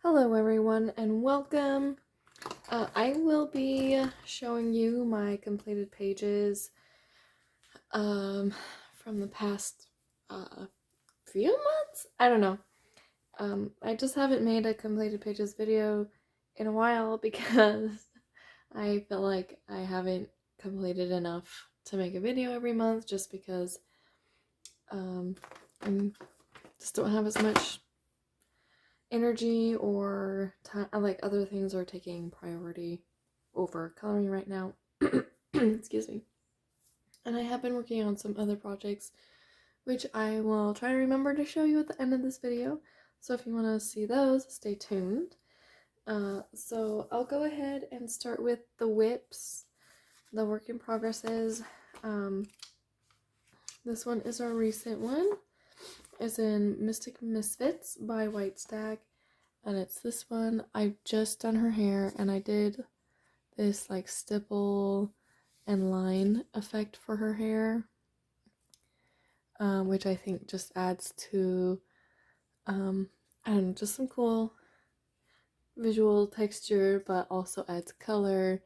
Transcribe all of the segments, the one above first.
Hello everyone and welcome. I will be showing you my completed pages from the past few months? I don't know. I just haven't made a completed pages video in a while because I feel like I haven't completed enough to make a video every month just because I just don't have as much energy or time, like other things are taking priority over coloring right now. Excuse me. And I have been working on some other projects which I will try to remember to show you at the end of this video, so if you want to see those, stay tuned. So I'll go ahead and start with the whips, the work in progresses. This one is our recent one. It's in Mystic Misfits by White Stag, and it's this one. I've just done her hair and I did this like stipple and line effect for her hair, which I think just adds to I don't know, just some cool visual texture, but also adds color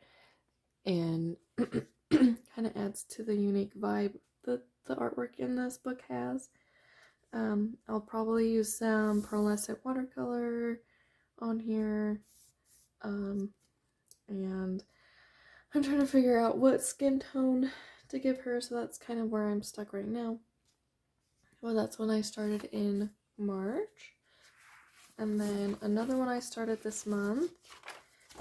and kind of adds to the unique vibe that the artwork in this book has. I'll probably use some pearlescent watercolor on here, and I'm trying to figure out what skin tone to give her, so that's kind of where I'm stuck right now. Well, that's when I started in March. And then another one I started this month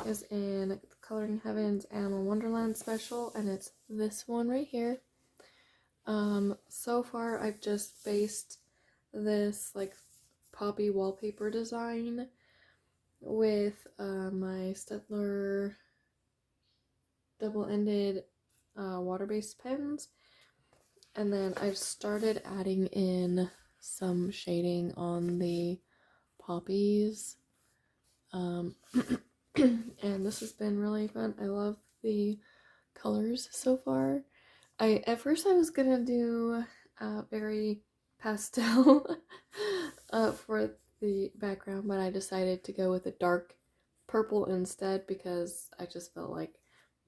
is in Coloring Heaven's Animal Wonderland special, and it's this one right here. So far I've just based this like poppy wallpaper design with my Staedtler double-ended water-based pens, and then I've started adding in some shading on the poppies, and this has been really fun. I love the colors so far. At first I was gonna do very pastel for the background, but I decided to go with a dark purple instead because I just felt like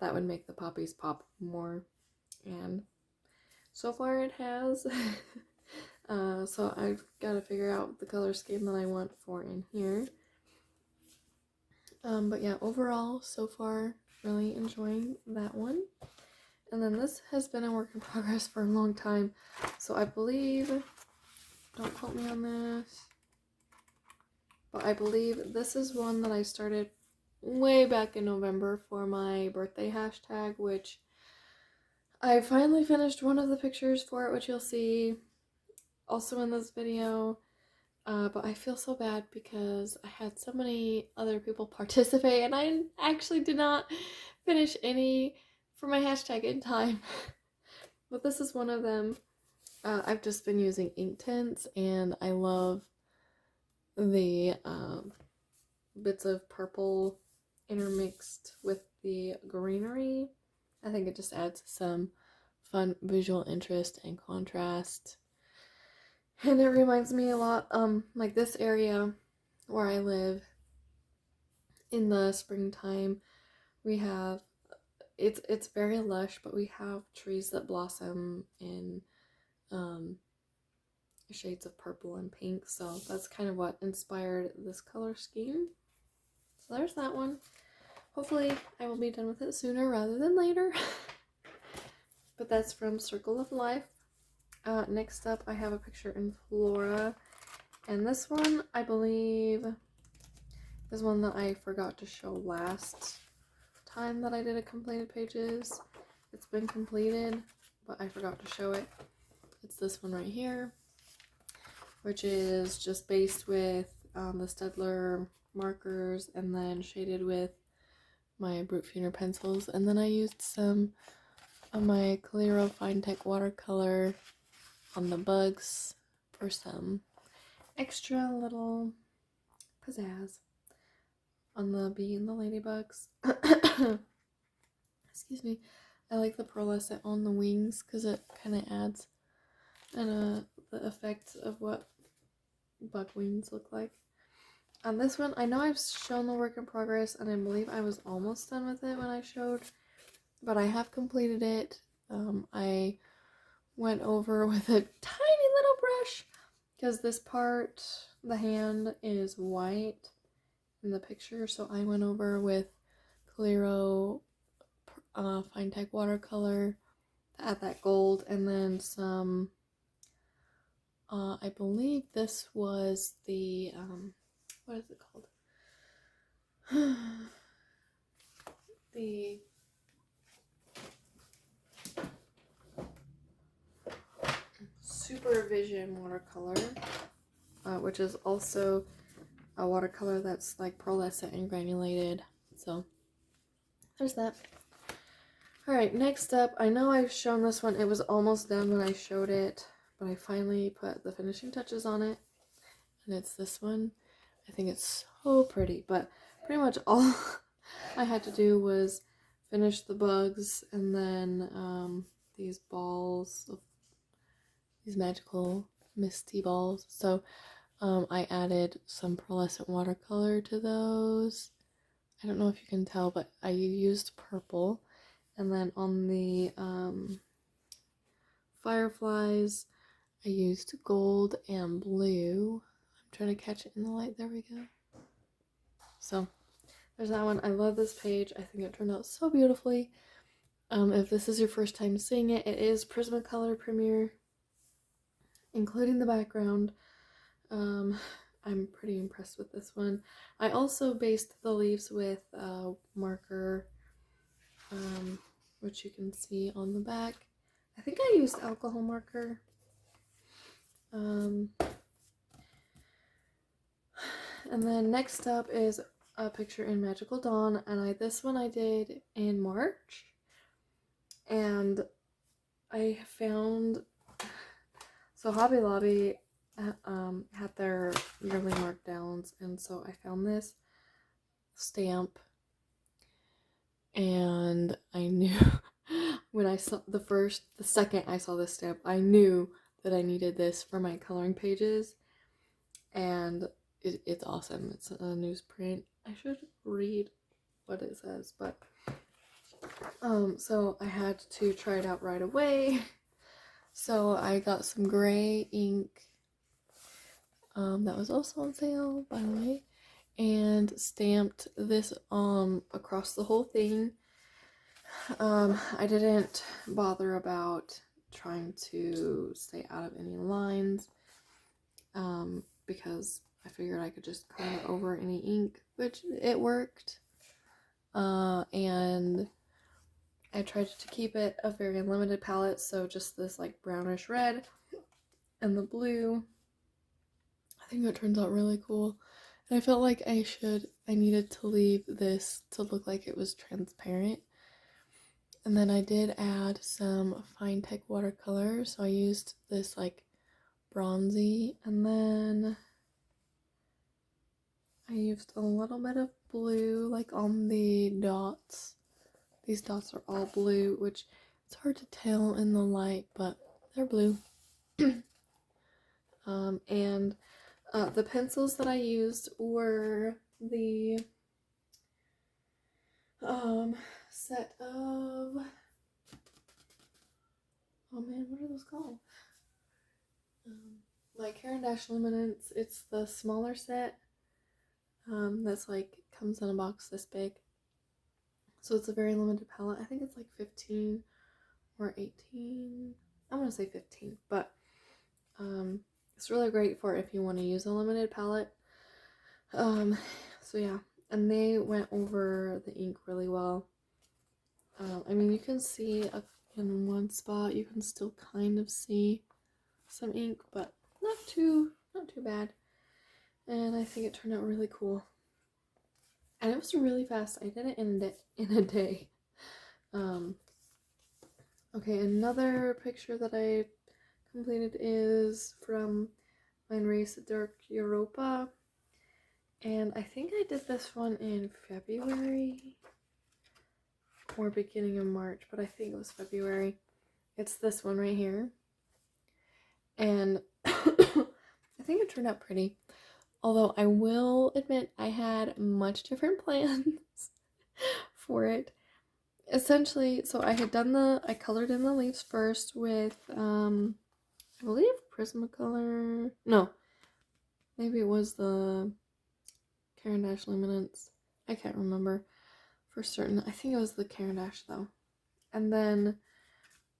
that would make the poppies pop more, and so far it has. So I've got to figure out the color scheme that I want for in here. But yeah, overall, so far, really enjoying that one. And then this has been a work in progress for a long time. So I believe, don't quote me on this, but I believe this is one that I started way back in November for my birthday hashtag, which I finally finished one of the pictures for it, which you'll see also in this video. But I feel so bad because I had so many other people participate and I actually did not finish any for my hashtag in time. But this is one of them. I've just been using ink tints and I love the bits of purple intermixed with the greenery. I think it just adds some fun visual interest and contrast. And it reminds me a lot, like this area where I live, in the springtime, we have, it's very lush, but we have trees that blossom in shades of purple and pink, so that's kind of what inspired this color scheme. So there's that one. Hopefully I will be done with it sooner rather than later. But that's from Circle of Life. Next up, I have a picture in Flora, and this one, I believe, is one that I forgot to show last time that I did a completed pages. It's been completed, but I forgot to show it. It's this one right here, which is just based with the Staedtler markers and then shaded with my Brute Funer pencils, and then I used some of my Calero Fine Tech watercolor on the bugs for some extra little pizzazz on the bee and the ladybugs. Excuse me. I like the pearlescent on the wings because it kind of adds the effect of what bug wings look like. On this one, I know I've shown the work in progress, and I believe I was almost done with it when I showed, but I have completed it. I went over with a tiny little brush, because this part, the hand, is white in the picture, so I went over with Clearo Fine Tech watercolor to add that gold, and then some, I believe this was the, what is it called? The Supervision watercolor, which is also a watercolor that's like pearlescent and granulated. So there's that. Alright, next up, I know I've shown this one. It was almost done when I showed it, but I finally put the finishing touches on it. And it's this one. I think it's so pretty, but pretty much all I had to do was finish the bugs and then these balls of these magical Misty balls. So I added some pearlescent watercolor to those. I don't know if you can tell, but I used purple. And then on the fireflies, I used gold and blue. I'm trying to catch it in the light. There we go. So there's that one. I love this page. I think it turned out so beautifully. If this is your first time seeing it, it is Prismacolor Premiere, including the background. I'm pretty impressed with this one. I also based the leaves with marker, which you can see on the back. I think I used alcohol marker. And then next up is a picture in Magical Dawn, and this one I did in March. And I found, so Hobby Lobby had their yearly markdowns, and so I found this stamp, and I knew when I saw the second I saw this stamp, I knew that I needed this for my coloring pages, and it's awesome. It's a newsprint. I should read what it says, but so I had to try it out right away. So I got some gray ink that was also on sale, by the way, and stamped this across the whole thing. I didn't bother about trying to stay out of any lines because I figured I could just color over any ink, which it worked. And I tried to keep it a very limited palette, so just this like brownish red and the blue. I think it turns out really cool. And I felt like I needed to leave this to look like it was transparent. And then I did add some Fine Tech watercolor, so I used this like bronzy, and then I used a little bit of blue like on the dots. These dots are all blue, which it's hard to tell in the light, but they're blue. And the pencils that I used were the set of, oh man, what are those called? Like Caran d'Ache Luminance. It's the smaller set. That's like comes in a box this big. So it's a very limited palette. I think it's like 15 or 18. I'm gonna say 15, but it's really great for if you want to use a limited palette. So yeah, and they went over the ink really well. I mean, you can see in one spot, you can still kind of see some ink, but not too bad. And I think it turned out really cool. And it was really fast. I did it in a day. Okay, another picture that I completed is from Mein Race Dark Europa. And I think I did this one in February or beginning of March, but I think it was February. It's this one right here. And I think it turned out pretty. Although I will admit I had much different plans for it. Essentially, so I colored in the leaves first with, I believe Prismacolor. No, maybe it was the Caran d'Ache Luminance. I can't remember for certain. I think it was the Caran d'Ache though. And then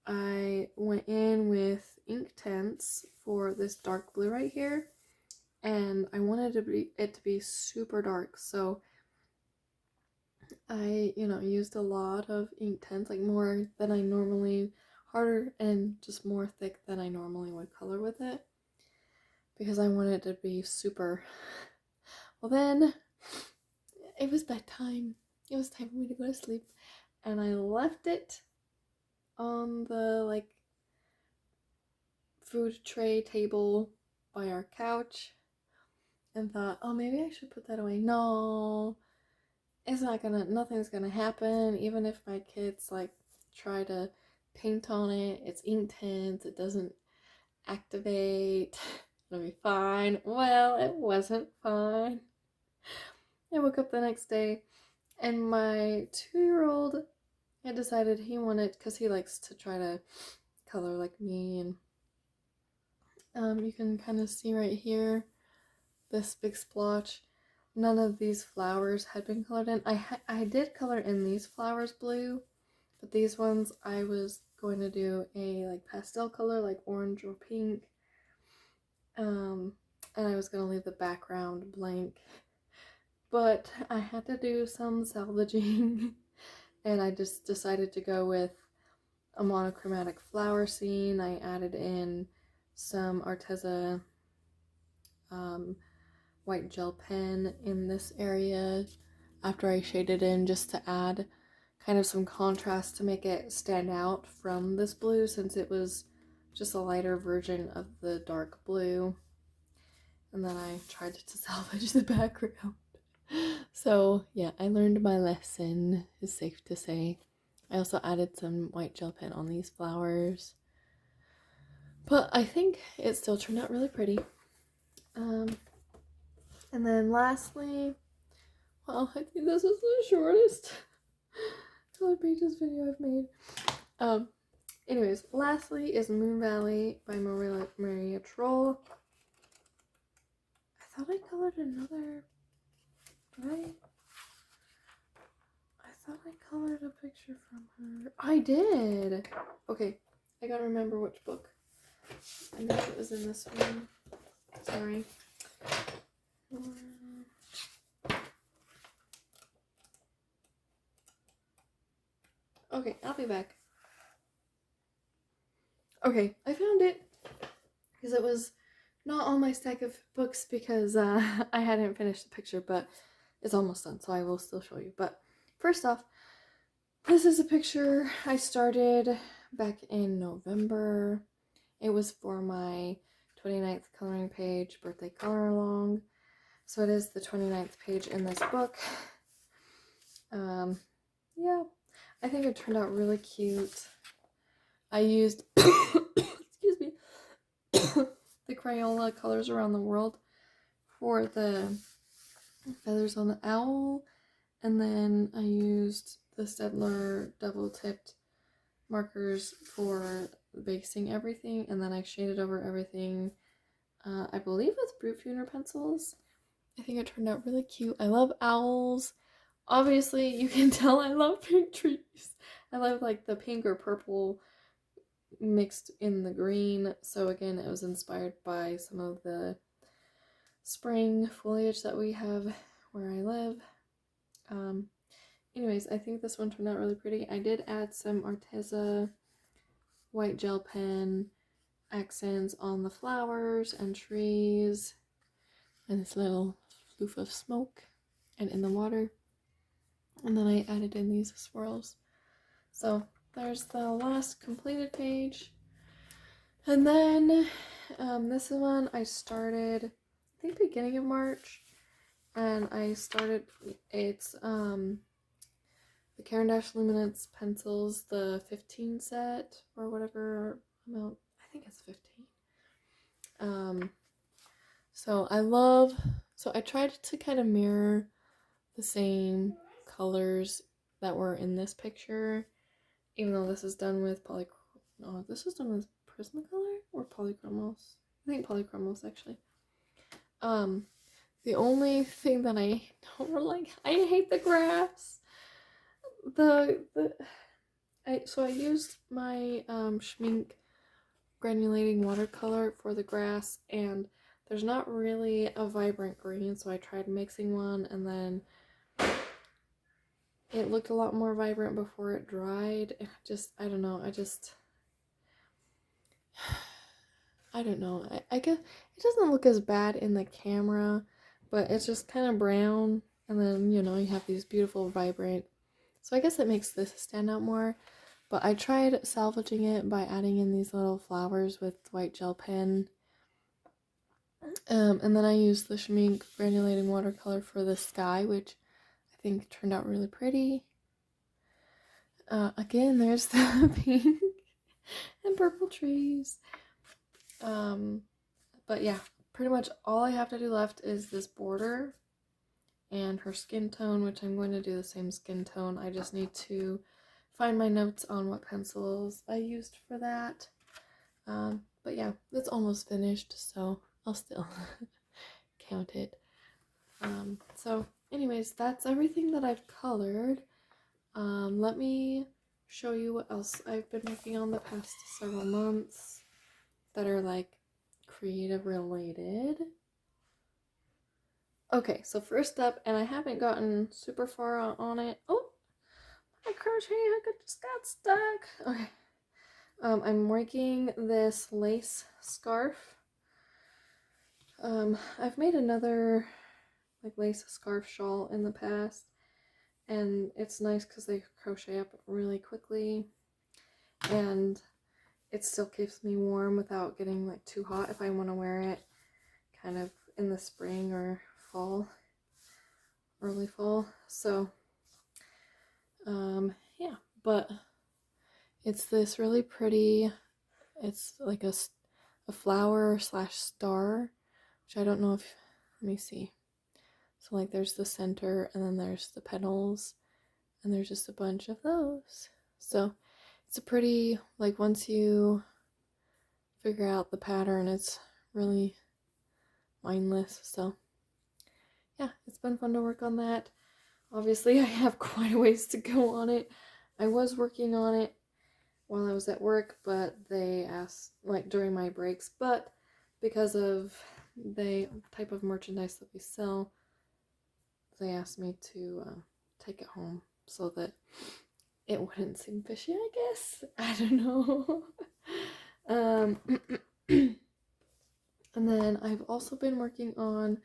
I went in with ink tints for this dark blue right here, and I wanted it to be super dark, so I, used a lot of ink tints, like more than I normally, harder and just more thick than I normally would color with it, because I wanted it to be super. Well, then it was bedtime. It was time for me to go to sleep, and I left it on the food tray table by our couch and thought, oh, maybe I should put that away. No, nothing's gonna happen. Even if my kids try to paint on it, it's ink tints, it doesn't activate, it'll be fine. Well, it wasn't fine. I woke up the next day and my 2-year-old had decided he wanted, because he likes to try to color like me, and you can kind of see right here this big splotch. None of these flowers had been colored in. I did color in these flowers blue, but these ones I was going to do a pastel color, like orange or pink, and I was going to leave the background blank, but I had to do some salvaging and I just decided to go with a monochromatic flower scene. I added in some Arteza white gel pen in this area after I shaded in, just to add kind of some contrast to make it stand out from this blue, since it was just a lighter version of the dark blue. And then I tried to salvage the background. So yeah, I learned my lesson, is safe to say. I also added some white gel pen on these flowers, but I think it still turned out really pretty. And then lastly, well, I think this is the shortest color pages video I've made. Anyways, lastly is Moon Valley by Maria Troll. I thought I colored another. I thought I colored a picture from her. I did! Okay, I gotta remember which book. I know it was in this one. Sorry. Okay, I'll be back. Okay, I found it because it was not on my stack of books because I hadn't finished the picture, but it's almost done, so I will still show you. But first off, this is a picture I started back in November. It was for my 29th coloring page, birthday color along. So it is the 29th page in this book. Yeah, I think it turned out really cute. I used, excuse me, the Crayola Colors Around the World for the feathers on the owl, and then I used the Staedtler double-tipped markers for basing everything, and then I shaded over everything, I believe with Brute Funer pencils. I think it turned out really cute. I love owls. Obviously, you can tell I love pink trees. I love the pink or purple mixed in the green. So again, it was inspired by some of the spring foliage that we have where I live. Anyways, I think this one turned out really pretty. I did add some Arteza white gel pen accents on the flowers and trees and this little floof of smoke and in the water. And then I added in these swirls. So there's the last completed page. And then this one I started, I think beginning of March. And I started, it's the Caran d'Ache Luminance pencils, the 15 set or whatever amount. I think it's 15. So I love So I tried to kind of mirror the same colors that were in this picture, even though this is done with this is done with Prismacolor or Polychromos. I think Polychromos actually. The only thing that I don't like, I hate the grass. So I used my Schmink granulating watercolor for the grass, and there's not really a vibrant green, so I tried mixing one, and then it looked a lot more vibrant before it dried. I don't know, I don't know. I guess it doesn't look as bad in the camera, but it's just kind of brown, and then, you know, you have these beautiful vibrant, so I guess it makes this stand out more. But I tried salvaging it by adding in these little flowers with white gel pen. And then I used the Schmink granulating watercolor for the sky, which I think turned out really pretty. Again, there's the pink and purple trees. But yeah, pretty much all I have to do left is this border and her skin tone, which I'm going to do the same skin tone. I just need to find my notes on what pencils I used for that. But yeah, it's almost finished, so I'll still count it. So anyways, that's everything that I've colored. Let me show you what else I've been working on the past several months that are like creative related. Okay, so first up, and I haven't gotten super far on it. Oh, my crochet hook just got stuck. Okay. I'm making this lace scarf. I've made another like lace scarf shawl in the past, and it's nice because they crochet up really quickly, and it still keeps me warm without getting like too hot if I want to wear it kind of in the spring or fall, early fall. So yeah, but it's this really pretty, it's like a flower slash star, which I don't know if, let me see. So like there's the center, and then there's the petals, and there's just a bunch of those. So it's a pretty, like once you figure out the pattern, it's really mindless. So yeah, it's been fun to work on that. Obviously I have quite a ways to go on it. I was working on it while I was at work, but they asked, like during my breaks, but because of the type of merchandise that we sell, they asked me to take it home so that it wouldn't seem fishy, I guess. I don't know. And then I've also been working on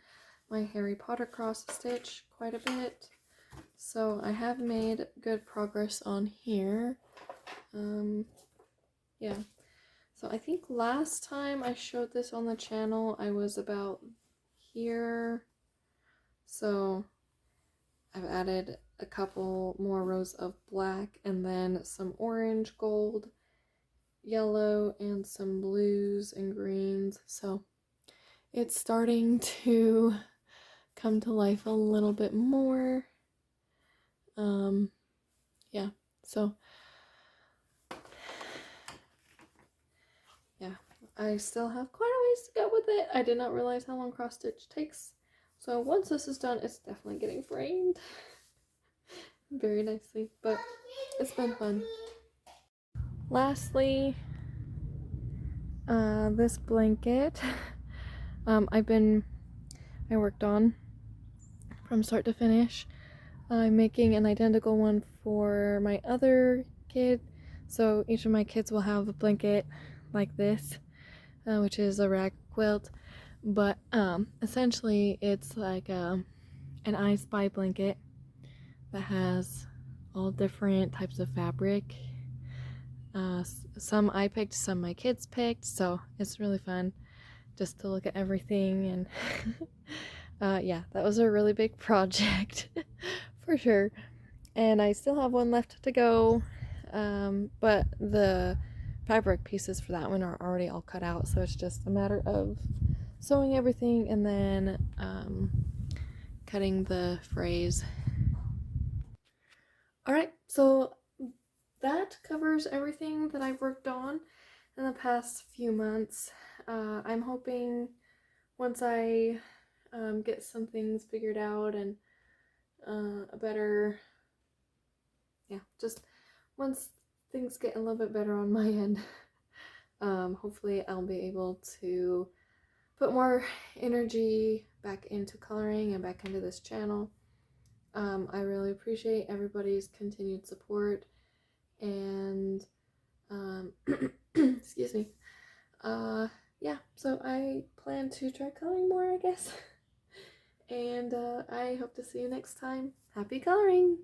my Harry Potter cross stitch quite a bit. So I have made good progress on here. Yeah. So I think last time I showed this on the channel, I was about here. So I've added a couple more rows of black, and then some orange, gold, yellow, and some blues and greens. So it's starting to come to life a little bit more. Yeah, so yeah, I still have quite a ways to go with it. I did not realize how long cross stitch takes. So once this is done, it's definitely getting framed very nicely, but it's been fun. Lastly, this blanket I worked on from start to finish. I'm making an identical one for my other kid, so each of my kids will have a blanket like this, which is a rag quilt, but essentially it's like an I Spy blanket that has all different types of fabric. Some I picked, some my kids picked, so it's really fun just to look at everything. And yeah, that was a really big project for sure, and I still have one left to go, but the fabric pieces for that one are already all cut out, so it's just a matter of sewing everything and then cutting the frays. Alright, so that covers everything that I've worked on in the past few months. I'm hoping once I get some things figured out and a better, just once things get a little bit better on my end, hopefully I'll be able to put more energy back into coloring and back into this channel. I really appreciate everybody's continued support and excuse me. Yeah, so I plan to try coloring more, I guess. And I hope to see you next time. Happy coloring!